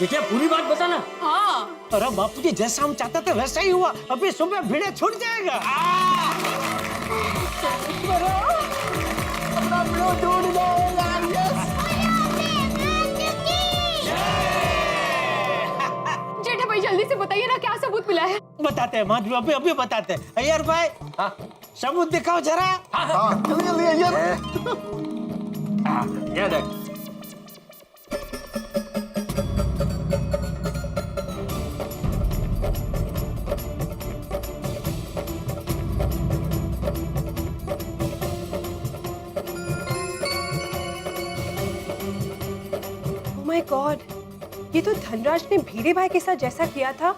जेठिया पूरी बात बताना। हाँ। अरे बापूजी जैसा हम चाहते थे वैसा ही हुआ। अभी सुबह भिड़े छूट जाएगा। अपना भिड़ो छूट जाएगा। जेठा भाई जल्दी से बताइए ना क्या सबूत मिला है। बताते हैं माधवी, अभी अभी बताते हैं। अय्यर भाई, हाँ सबूत दिखाओ जरा। हाँ जल्दी जल्दी अय्यर। ये देख। माय गॉड, ये तो धनराज ने भीड़े भाई के साथ जैसा किया था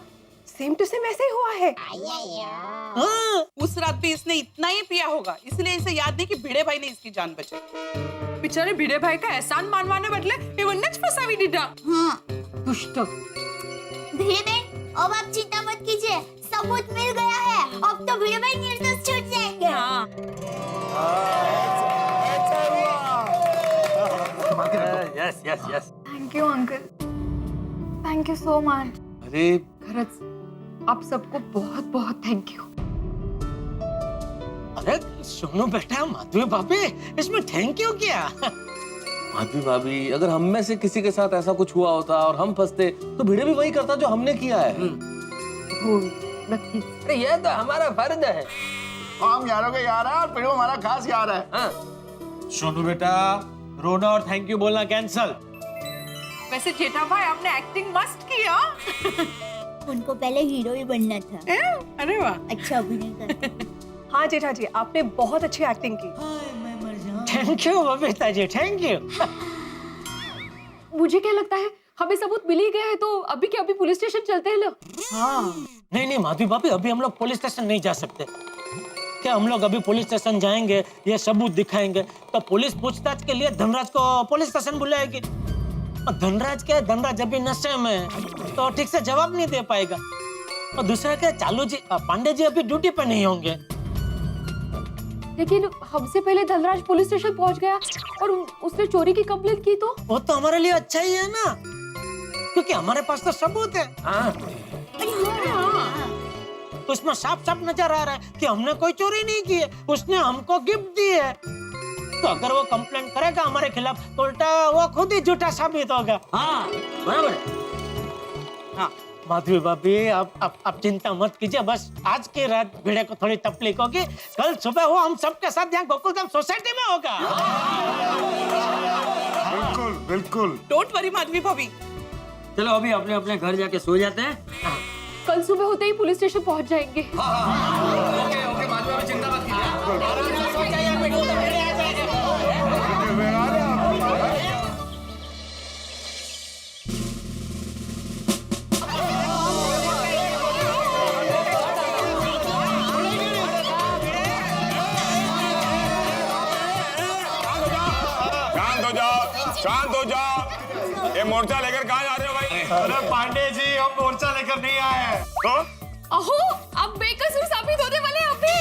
सेम टू सेम ऐसे ही हुआ है। हाँ। उस रात भी इसने इतना ही पिया होगा, इसलिए इसे याद नहीं कि भिड़े भाई ने इसकी जान बचाई। बेचारे भिड़े भाई का एहसान मानवाने बदले इवन्नेच फसावी दीदा। हाँ दुष्ट। भीड़े बहन, अब आप चिंता मत कीजिए, सबूत मिल गया है। अब तो भीड़े भाई निर्दोष छूट जाएंगे। हाँ। Yes yes yes. Thank you uncle, thank you so much. अरे खरच आप सबको बहुत बहुत थैंक यू। अरे सुनो बेटा माधवी भाभी, इसमें थैंक यू क्या? माधवी भाभी, अगर हम में से किसी के साथ ऐसा कुछ हुआ होता और हम फंसते तो भिड़े भी वही करता जो हमने किया है। अरे ये तो हमारा फर्ज है। हम यारों के यार है और पिड़ो हमारा खास यार है। हाँ। सोनू बेटा, रोना और थैंक यू बोलना कैंसल। वैसे जेठा भाई आपने एक्टिंग मस्त किया। उनको पहले हीरो ही बनना था। अरे वाह। अच्छा अभिनय कर। हाँ जेठा जी, आपने बहुत अच्छी एक्टिंग की। Thank you Babita ji, thank you. मुझे क्या लगता है हमें सबूत मिल ही गया है, तो अभी के अभी पुलिस स्टेशन चलते हैं लोग। हाँ। नहीं नहीं माधवी भाभी, अभी हम लोग पुलिस स्टेशन नहीं जा सकते। क्या हम लोग अभी पुलिस स्टेशन जाएंगे, ये सबूत दिखाएंगे तो पुलिस पूछताछ के लिए धनराज को पुलिस स्टेशन बुलाएगी। और धनराज अभी नशे में है, तो ठीक से जवाब नहीं दे पाएगा। और दूसरा क्या, चालू जी पांडे जी अभी ड्यूटी पे नहीं होंगे। लेकिन हमसे पहले धनराज पुलिस स्टेशन पहुंच गया और उसने चोरी की कंप्लेंट की, तो वो तो हमारे लिए अच्छा ही है ना, क्योंकि हमारे पास तो सबूत है। हाँ। तो उसमें साफ साफ नजर आ रहा है कि हमने कोई चोरी नहीं की है, उसने हमको गिफ्ट दी है। तो अगर वो कंप्लेंट करेगा हमारे खिलाफ तो उल्टा वो खुद ही झूठा साबित होगा। हाँ बराबर। हाँ माधवी भाभी, आप चिंता मत कीजिए, बस आज की रात भिड़े को थोड़ी तकलीफ होगी, कल सुबह वो हम सबके साथ यहाँ गोकुलधाम सोसाइटी में होगा। बिल्कुल बिल्कुल। डोंट वरी माधवी भाभी। चलो अभी अपने अपने घर जाके सो जाते हैं। कल सुबह होते ही पुलिस स्टेशन पहुंच जाएंगे। ओके ओके माधवी भाभी, चिंता मत शांत हो जाओ। ये मोर्चा लेकर कहाँ जा रहे हो भाई? अरे पांडे जी, हम मोर्चा लेकर नहीं आए हैं। तो अहो, अब बेकसूर साबित होने वाले हैं अभी।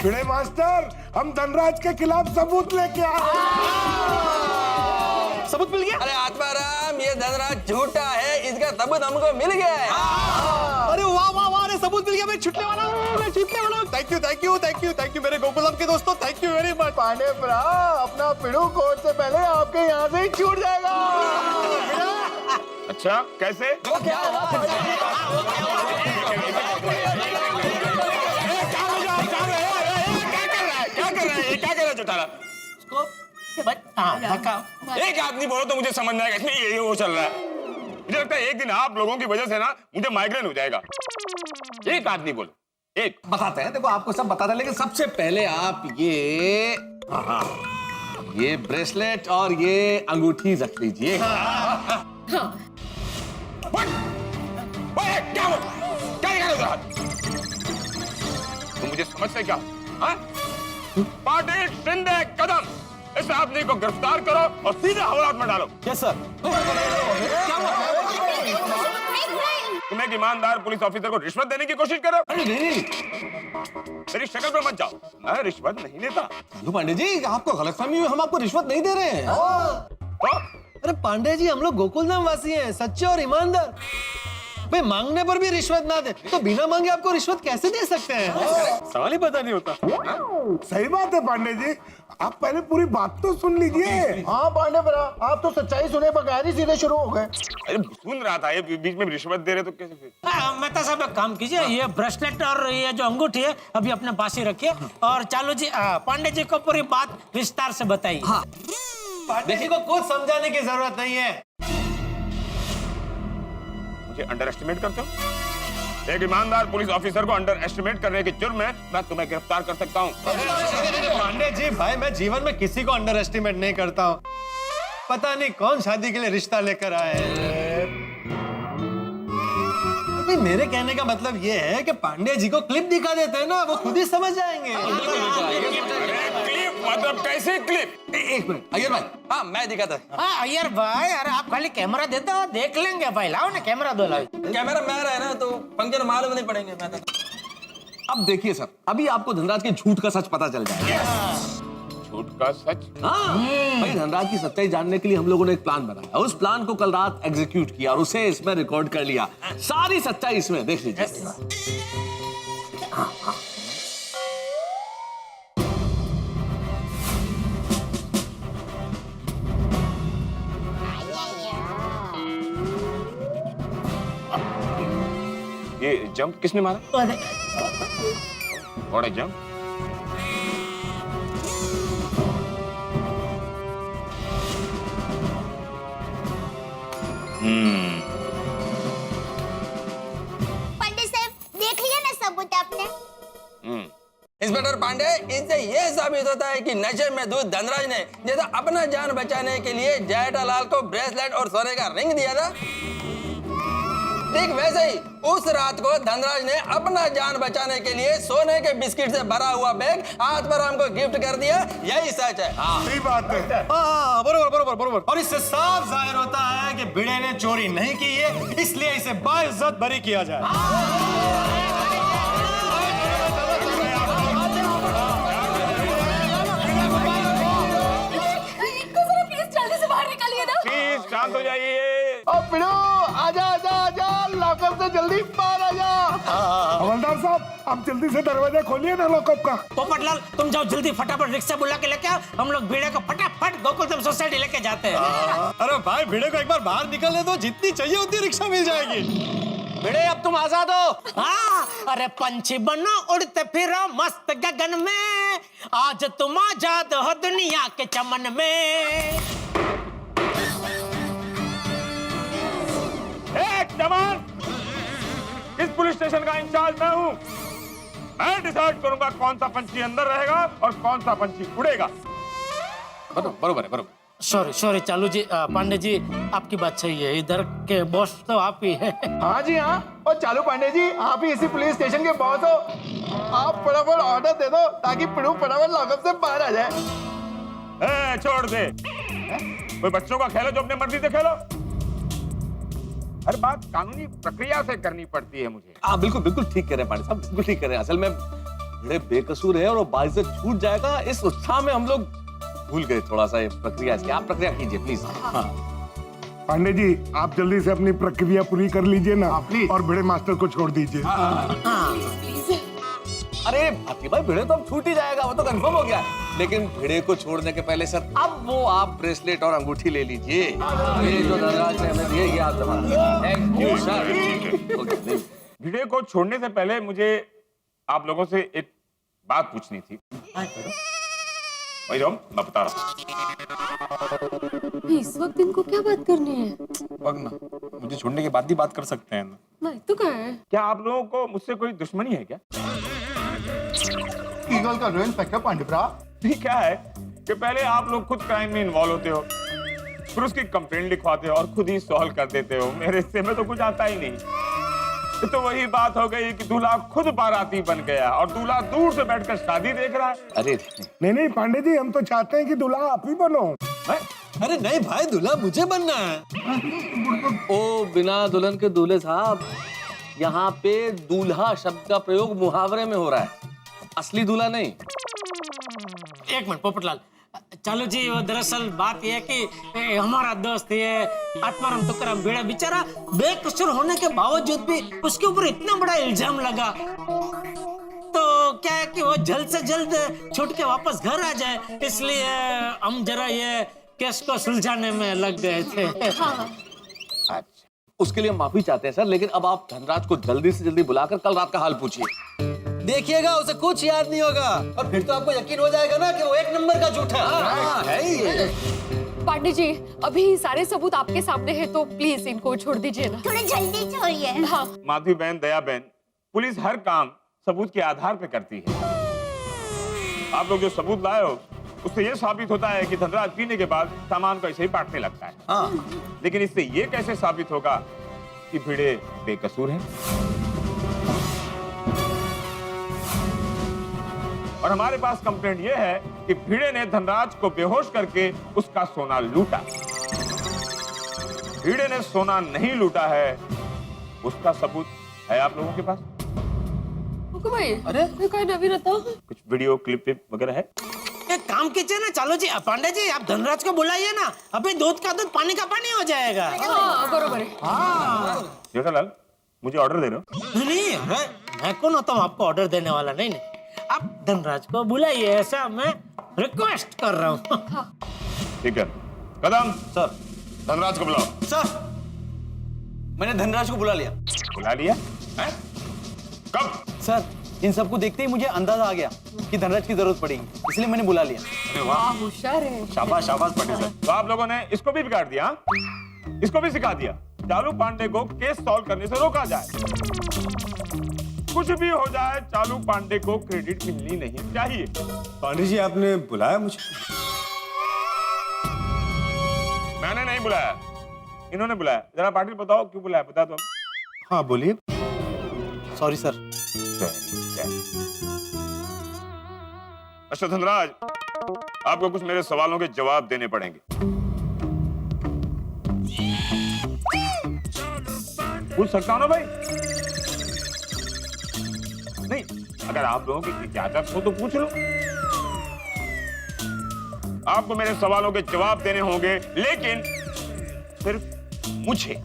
भिड़े मास्टर, हम धनराज के खिलाफ सबूत लेके आए। सबूत मिल गया? अरे आत्माराम, ये धनराज झूठा है, इसका सबूत हमको मिल गया है। अरे वाह वाह वाह, अरे सबूत मिल गया। मैं छुटने वाला हूँ, मैं छुटने वाला हूँ। Thank you thank you thank you thank you मेरे गोकुलम के दोस्तों, thank you very much. Pandey भरा, अपना पिड़ो कोर्ट से पहले आपके यहाँ से ही छूट जाएगा। अच्छा कैसे? क्या कर रहा है जुटारा? एक आदमी बोलो तो मुझे समझ में आएगा, इसमें यही वो चल रहा है। मुझे लगता है एक दिन आप लोगों की वजह से ना मुझे माइग्रेन हो जाएगा। एक आदमी बोलो, एक। बताते हैं, देखो आपको सब बताते हैं, लेकिन सबसे पहले आप ये ब्रेसलेट और ये अंगूठी रख लीजिए। क्या तुम मुझे समझते क्या? पाटिल शिंदे कदम, इस आदमी को गिरफ्तार करो और सीधे हवालात में डालो। Yes sir. तुम एक ईमानदार पुलिस ऑफिसर को रिश्वत देने की कोशिश करो? अरे नहीं, मेरी शक्ल पर मत जाओ, मैं रिश्वत नहीं लेता। पांडे जी, आपको गलतफहमी हुई, हम आपको रिश्वत नहीं दे रहे हैं। अरे पांडे जी, हम लोग गोकुलधाम वासी हैं, सच्चे और ईमानदार। भाई मांगने पर भी रिश्वत ना दे तो बिना मांगे आपको रिश्वत कैसे दे सकते हैं? सवाल ही पता नहीं होता। सही बात है पांडे जी, आप पहले पूरी बात तो सुन लीजिए। हाँ पांडे भरा, आप तो सच्चाई सुने बगैर ही सीधे शुरू हो गए। अरे सुन रहा था, ये बीच में रिश्वत दे रहे तो कैसे फिर? मैं तो सब एक काम कीजिए, ये ब्रेसलेट और ये जो अंगूठी है अभी अपने पास ही रखिए और चालू जी पांडे जी को पूरी बात विस्तार से बताइए। पांडे जी को कुछ समझाने की जरूरत नहीं है। मुझे अंडर एस्टिमेट करते हो? एक ईमानदार पुलिस ऑफिसर को अंडर एस्टिमेट करने के जुर्म में मैं तुम्हें गिरफ्तार कर सकता हूँ। पांडे जी भाई, मैं जीवन में किसी को अंडर एस्टिमेट नहीं करता हूँ। पता नहीं कौन शादी के लिए रिश्ता लेकर आए हैं। अभी मेरे कहने का मतलब ये है कि पांडे जी को क्लिप दिखा देते हैं ना, वो खुद ही समझ जाएंगे। क्लिप मतलब कैसे क्लिप? एक मिनट अय्यर भाई, हाँ मैं दिखाता। अय्यर भाई, अरे आप खाली कैमरा देते हो, देख लेंगे भाई। लाओ ना कैमरा, दो लाओ। कैमरा मैं रह रहा तो फंक्शन मालूम नहीं पड़ेंगे। मैं तो अब देखिए सर, अभी आपको धनराज के झूठ का सच पता चल जाएगा। झूठ का सच? हाँ भाई, धनराज की सच्चाई जानने के लिए हम लोगों ने एक प्लान बनाया। उस प्लान को कल रात एग्जीक्यूट किया और उसे इसमें रिकॉर्ड कर लिया। सारी सच्चाई इसमें देख लीजिए। ये जंप किसने मारा? What jump? पांडे साहब, देख लिया ना सबूत आपने? इंस्पेक्टर पांडे, इनसे ये साबित होता है कि नशे में धुत धनराज ने जैसा अपना जान बचाने के लिए जेठालाल को ब्रेसलेट और सोने का रिंग दिया था, ठीक वैसे ही उस रात को धनराज ने अपना जान बचाने के लिए सोने के बिस्किट से भरा हुआ बैग हाथ पर हमको गिफ्ट कर दिया। यही सच है। सही बात है। हाँ बरोबर बरोबर बरोबर। और इससे साफ जाहिर होता है कि भिड़े ने चोरी नहीं की है, इसलिए इसे बाइज्जत बरी किया जाए। प्लीज शांत हो जाइए। अब पिड़ो, आजा आजा आजा, लॉकअप से जल्दी बाहर आजा। हवलदार साहब, आप जल्दी से दरवाजा खोलिए ना लॉकअप का। पोपटलाल, तुम जाओ जल्दी, फटाफट रिक्शा बुला के लेके आओ। हम लोग भिड़े को फटाफट गोकुलधाम सोसाइटी लेके जाते हैं। अरे भाई, भिड़े को एक बार बाहर निकलने दो, जितनी चाहिए उतनी रिक्शा मिल जाएगी। भिड़े, अब तुम आजाद हो। हाँ, अरे पंछी बनो उड़ते फिरो मस्त गगन में, आज तुम आजाद हो दुनिया के चमन में। एक जवान, इस पुलिस स्टेशन का इंचार्ज मैं हूँ। मैं डिसाइड करूंगा कौन सा पंछी अंदर रहेगा और कौन सा पंछी उड़ेगा। बरोबर है, बरोबर। सॉरी चालू जी, पांडे जी आपकी बात सही है, इधर के बॉस तो आप ही है। हाँ जी हाँ, और चालू पांडे जी, आप ही इसी पुलिस स्टेशन के बॉस हो। आप फटाफट ऑर्डर दे दो ताकि पिड़ू फटाफट लॉकअप से बाहर आ जाए। छोड़ दे, कोई बच्चों का खेलो जो अपने मर्जी से खेलो। हर बात कानूनी प्रक्रिया से करनी पड़ती है मुझे। आप बिल्कुल बिल्कुल ठीक कह रहे हैं पांडे साहब, बिल्कुल ठीक कह रहे हैं। असल में बड़े बेकसूर है और वो बाइज्जत छूट जाएगा, इस उत्साह में हम लोग भूल गए थोड़ा सा ये प्रक्रिया। इसकी आप प्रक्रिया कीजिए प्लीज। पांडे जी, आप जल्दी से अपनी प्रक्रिया पूरी कर लीजिए ना, और भिड़े मास्टर को छोड़ दीजिए। अरे भाती भाई, भिड़े तो अब छूट ही जाएगा, वो तो कंफर्म हो गया। लेकिन भिड़े को छोड़ने के पहले सर, अब वो आप ब्रेसलेट और अंगूठी ले लीजिए। ये जो धनराज ने हमें दिए, ये आप जमा। Thank you sir. भिड़े को छोड़ने से पहले मुझे आप लोगों से एक बात पूछनी थी। वही रहो, मैं बता रहा हूँ। इस वक्त इनको क्या बात करनी है? वरना मुझे छोड़ने के बाद ही बात कर सकते हैं ना। मैं तो कहा है। क्या आप लोगों को मुझसे कोई दुश्मनी है क्या? ईगल का रोयल इंस्पेक्टर पांडेप्रा। ठीक क्या है कि पहले आप लोग खुद क्राइम में इन्वॉल्व होते हो, फिर उसकी कंप्लेंट लिखवाते हो और खुद ही सॉल्व कर देते हो। मेरे हिस्से में तो कुछ आता ही नहीं। तो वही बात हो गई कि दूल्हा खुद बाराती बन गया और दूल्हा दूर से बैठकर शादी देख रहा है। अरे नहीं पांडे जी, हम तो चाहते हैं कि दूल्हा आप ही बनो। अरे नहीं भाई, दूल्हा मुझे बनना है। ओ बिना दुल्हन के दूल्हे साहब, यहाँ पे दूल्हा शब्द का प्रयोग मुहावरे में हो रहा है, असली दूल्हा नहीं। एक मिनट पोपटलाल, चलो जी, वो दरअसल बात यह है कि हमारा दोस्त ये आत्माराम तुकाराम भिड़े बेचारा बेकसूर होने के बावजूद भी उसके ऊपर इतना बड़ा इल्जाम लगा, तो क्या है कि वो जल्द से जल्द छूट के वापस घर आ जाए, इसलिए हम जरा ये केस को सुलझाने में लग गए थे। अच्छा, उसके लिए हम माफी चाहते हैं सर, लेकिन अब आप धनराज को जल्दी से जल्दी बुलाकर कल रात का हाल पूछिए। देखिएगा उसे कुछ याद नहीं होगा और फिर तो आपको यकीन हो जाएगा ना कि वो एक नंबर का झूठा है ही। पांडे जी, अभी सारे सबूत आपके सामने हैं, तो प्लीज इनको छोड़ दीजिए ना। थोड़ा जल्दी छोड़िए। हाँ। माधवी बहन, दया बहन, पुलिस हर काम सबूत के आधार पे करती है। आप लोग जो सबूत लाए हो उससे ये साबित होता है कि धनराज पीने के बाद सामान को ऐसे ही बांटने लगता है। हाँ। लेकिन इससे ये कैसे साबित होगा कि भिड़े बेकसूर है? और हमारे पास कंप्लेंट ये है कि भिड़े ने धनराज को बेहोश करके उसका सोना लूटा। भिड़े ने सोना नहीं लूटा है, उसका सबूत है आप लोगों के पास? भाई, अरे कोई नवीन रहता कुछ वीडियो क्लिप वगैरह है? एक काम कीजिए ना, चलो जी पांडे जी, आप धनराज को बुलाइए ना, अभी दूध का दूध पानी का पानी हो जाएगा। हाँ, बरोबर है। हाँ। जेठालाल, मुझे ऑर्डर दे रहे हो? नहीं, अरे मैं कौन होता हूँ आपको ऑर्डर देने वाला? नहीं, आप धनराज को बुलाइए, ऐसा मैं रिक्वेस्ट कर रहा हूँ। ठीक है, कदम सर। धनराज को बुलाओ। सर, मैंने धनराज को बुला लिया। बुला लिया? हैं? कब? सर, इन सबको देखते ही मुझे अंदाजा आ गया कि धनराज की जरूरत पड़ेगी, इसलिए मैंने बुला लिया। अरे वाह, होशियार है। शाबाश शाबाश पांडे सर। तो आप लोगों ने इसको भी बिगाड़ दिया, हाँ? इसको भी सिखा दिया चालू पांडे को केस सॉल्व करने से रोका जाए। कुछ भी हो जाए, चालू पांडे को क्रेडिट मिलनी नहीं चाहिए। पांडे जी, आपने बुलाया मुझे? मैंने नहीं बुलाया, इन्होंने बुलाया। जरा पाटिल बताओ क्यों बुलाया, बता दो। हाँ बोलिए। Sorry sir. अच्छा धनराज, आपको कुछ मेरे सवालों के जवाब देने पड़ेंगे। पूछ सकता हूं ना भाई? नहीं, अगर आप लोगों की इजाजत हो तो पूछ लो। आपको मेरे सवालों के जवाब देने होंगे, लेकिन सिर्फ मुझे।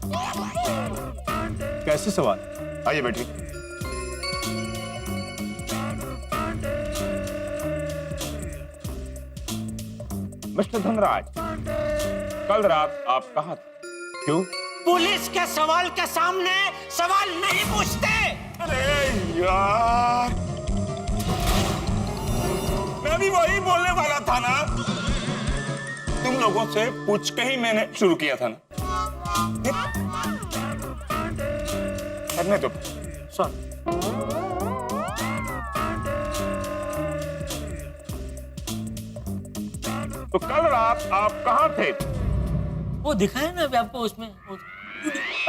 कैसे सवाल? आइए बैठिए। मिस्टर धनराज, कल रात आप कहाँ थे? क्यों? पुलिस के सवाल के सामने सवाल नहीं पूछते। अरे यार, मैं भी वही बोलने वाला था ना। तुम लोगों से पूछ के ही मैंने शुरू किया था ना। करने दो। सर, तो कल रात आप कहाँ थे? वो दिखाए ना अभी आपको उसमें।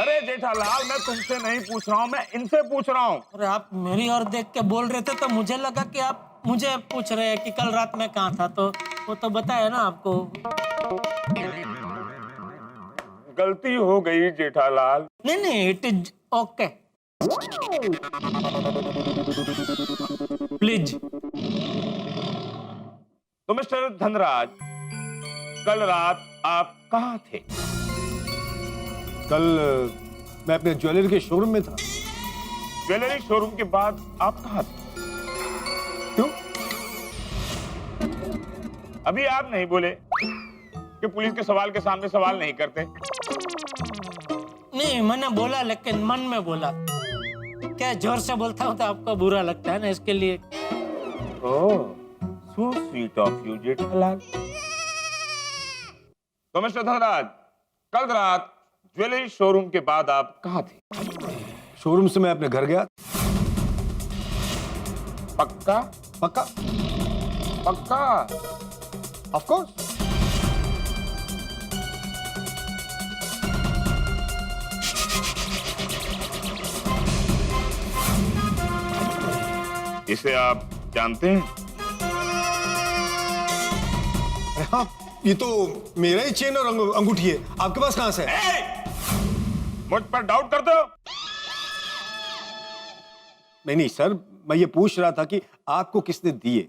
अरे जेठालाल, मैं तुमसे नहीं पूछ रहा हूँ, मैं इनसे पूछ रहा हूँ। अरे आप मेरी ओर देख के बोल रहे थे तो मुझे लगा कि आप मुझे पूछ रहे हैं कि कल रात में कहाँ था, तो वो तो बताया ना आपको। गलती हो गई जेठालाल। नहीं, इट इज ओके। प्लीज। तो मिस्टर धनराज, कल रात आप कहाँ थे? कल मैं अपने ज्वेलरी के शोरूम में था। ज्वेलरी शोरूम के बाद आप कहाँ थे? क्यों? अभी आप नहीं बोले कि पुलिस के सवाल के सामने सवाल नहीं करते। नहीं, मैंने बोला लेकिन मन में बोला। क्या जोर से बोलता हूँ तो आपको बुरा लगता है ना, इसके लिए। ओह, so sweet of you, Jethalal. तो मिस्टर धनराज, कल रात ज्वेलरी शोरूम के बाद आप कहाँ थे? शोरूम से मैं अपने घर गया। पक्का? पक्का? पक्का? Of course. इसे आप जानते हैं? हाँ, ये तो मेरा ही चेन और अंगूठी है। आपके पास कहां से है? मुझ पर डाउट करते हो? नहीं सर, मैं ये पूछ रहा था कि आपको किसने दिए।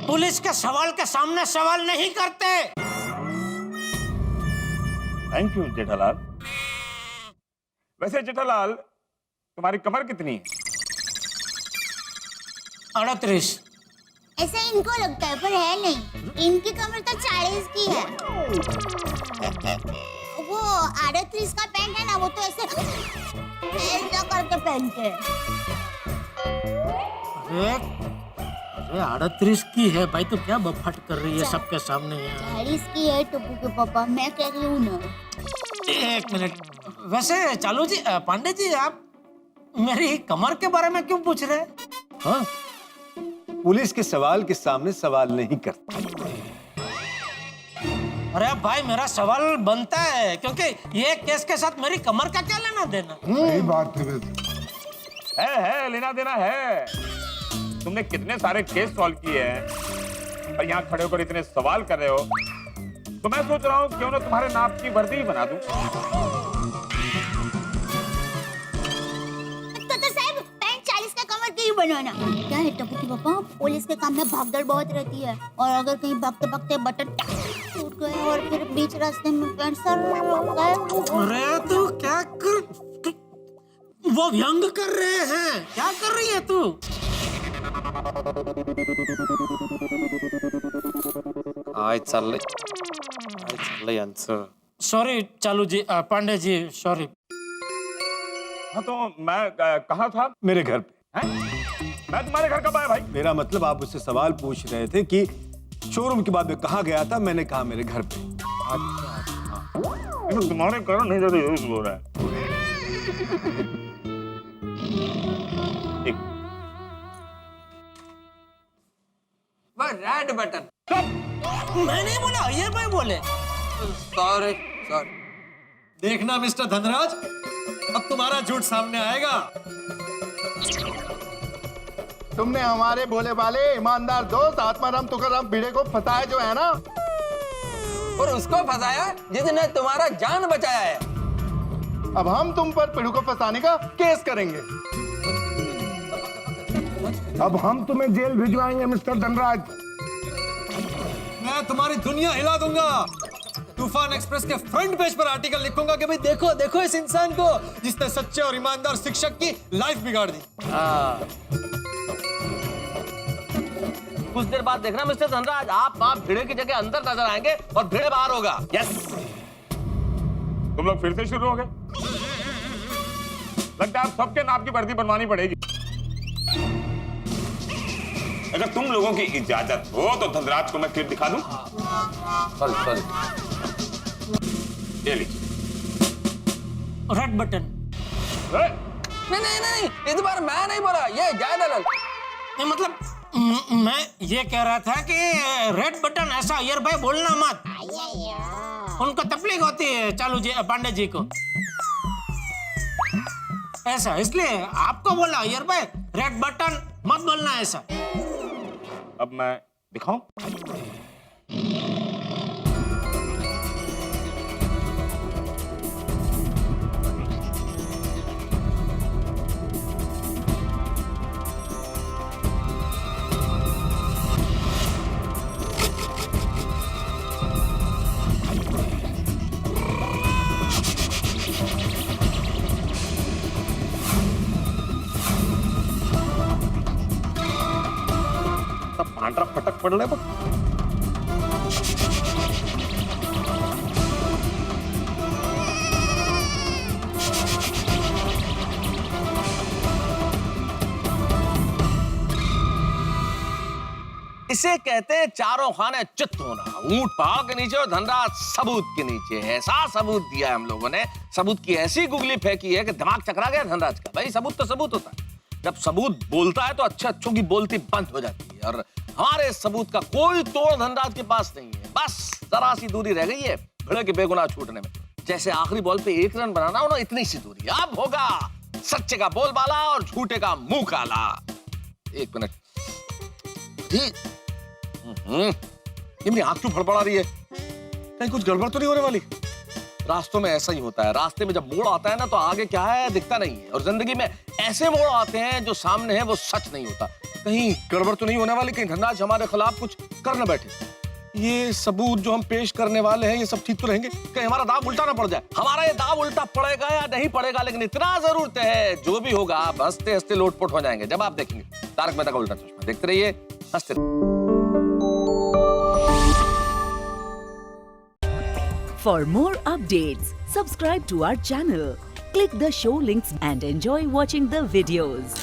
पुलिस के सवाल के सामने सवाल नहीं करते। Thank you Jethalal. वैसे जेठालाल, तुम्हारी कमर कितनी है? 38। ऐसा इनको लगता है पर है नहीं, इनकी कमर तो 40 की है। वो 38 का पैंट है ना, वो तो ऐसे करके पहनते हैं। अरे 38 की है भाई, तो क्या बफाट कर रही है सबके सामने यार। 40 की है टप्पू के पापा, मैं कह रही हूँ ना। एक मिनट, वैसे चालू जी, पांडे जी, आप मेरी कमर के बारे में क्यों पूछ रहे हैं? हाँ, पुलिस के सवाल के सामने सवाल नहीं करता। अरे भाई, मेरा सवाल बनता है, क्योंकि ये केस के साथ मेरी कमर का क्या लेना देना? सही बात है लेना देना है। तुमने कितने सारे केस सॉल्व किए हैं और यहाँ खड़े होकर इतने सवाल कर रहे हो, तो मैं सोच रहा हूँ क्यों ना तुम्हारे नाप की वर्दी ही बना दूं। तो साहब, पैंट 40 का कमर क्यों बनवाना? क्या है टप्पू के पापा, पुलिस के काम में भागदौड़ बहुत रहती है, और अगर कहीं भागते भागते बटन टूट गए और फिर बीच रास्ते में पैंट सर गए। अरे तू क्या कर, वो व्यंग कर रहे हैं, क्या कर रही है तू? आज चल आंसर। सॉरी चालू जी, पांडे जी, सॉरी। हाँ, तो मैं कहाँ था? मेरे घर पे। हैं? मैं तुम्हारे घर कब आया भाई? मेरा मतलब, आप उससे सवाल पूछ रहे थे कि शोरूम के बाद में कहाँ गया था। मैंने कहा मेरे घर पे। अच्छा, तुम्हारे कारण नहीं ज्यादा यूज हो रहा है। वो रेड बटन। मैं नहीं बोला, ये भाई बोले। सॉरी। देखना मिस्टर धनराज, अब तुम्हारा झूठ सामने आएगा। तुमने हमारे भोले भाले ईमानदार दोस्त आत्माराम तुकाराम भिड़े को फंसाया जो है ना, और उसको फंसाया जिसने तुम्हारा जान बचाया है। अब हम तुम पर पिड़ू को फंसाने का केस करेंगे। अब हम तुम्हें जेल भिजवाएंगे मिस्टर धनराज। मैं तुम्हारी दुनिया हिला दूंगा। तूफान एक्सप्रेस के फ्रंट पेज पर आर्टिकल लिखूंगा कि भाई देखो देखो इस इंसान को जिसने सच्चे और ईमानदार शिक्षक की लाइफ बिगाड़ दी। कुछ देर बाद देखना मिस्टर धनराज, आप भिड़े की जगह अंदर नजर आएंगे और भिड़े बाहर होगा। यस। तुम लोग फिर से शुरू हो गए। लगता है आप सबके नाप की वर्दी बनवानी पड़ेगी। अगर तुम लोगों की इजाजत हो तो धनराज को मैं क्लिप दिखा दूं? सॉरी। ये लीजिए। Red button. नहीं, इस बार मैं नहीं बोला, ये जयदलाल। मतलब मैं ये कह रहा था कि रेड बटन ऐसा अय्यर भाई बोलना मत, उनको तकलीफ होती है चालू जी, पांडे जी को ऐसा, इसलिए आपको बोला अय्यर भाई रेड बटन मत बोलना ऐसा। अब मैं दिखाऊं? पांढरा फटक पडलाय बघ। इसे कहते हैं चारों खाने चित्त होना। ऊंट पहाड़ के नीचे और धनराज सबूत के नीचे है। ऐसा सबूत दिया है हम लोगों ने, सबूत की ऐसी गुगली फेंकी है कि दिमाग चकरा गया धनराज का। भाई सबूत तो सबूत होता है, जब सबूत बोलता है तो अच्छों की बोलती बंद हो जाती है, और हमारे सबूत का कोई तोड़ धनराज के पास नहीं है। बस जरा सी दूरी रह गई है भिड़े के बेगुनाह छूटने में। जैसे आखिरी बॉल पे 1 रन बनाना हो ना, इतनी सी दूरी। अब होगा सच्चे का बोलबाला और झूठे का मुंह काला। 1 मिनट। ये मेरी आंख क्यों फड़फड़ा रही है? कहीं कुछ गड़बड़ तो नहीं होने वाली? रास्तों में ऐसा ही होता है, रास्ते में जब मोड़ आता है ना तो आगे क्या है दिखता नहीं है, और जिंदगी में ऐसे मोड़ आते हैं जो सामने है वो सच नहीं होता। कहीं गड़बड़ तो नहीं होने वाली, कहीं धनराज हमारे खिलाफ कुछ कर न बैठे। ये सबूत जो हम पेश करने वाले हैं ये सब ठीक तो रहेंगे? कहीं हमारा दाव उल्टा ना पड़ जाए। हमारा ये दाव उल्टा पड़ेगा या नहीं पड़ेगा, लेकिन इतना जरूर तय है जो भी होगा आप हंसते हंसते लोटपोट हो जाएंगे जब आप देखेंगे तारक मेहता का उल्टा चश्मा। देखते रहिए, हंसते रहिए। For more updates, subscribe to our channel, click the show links and enjoy watching the videos.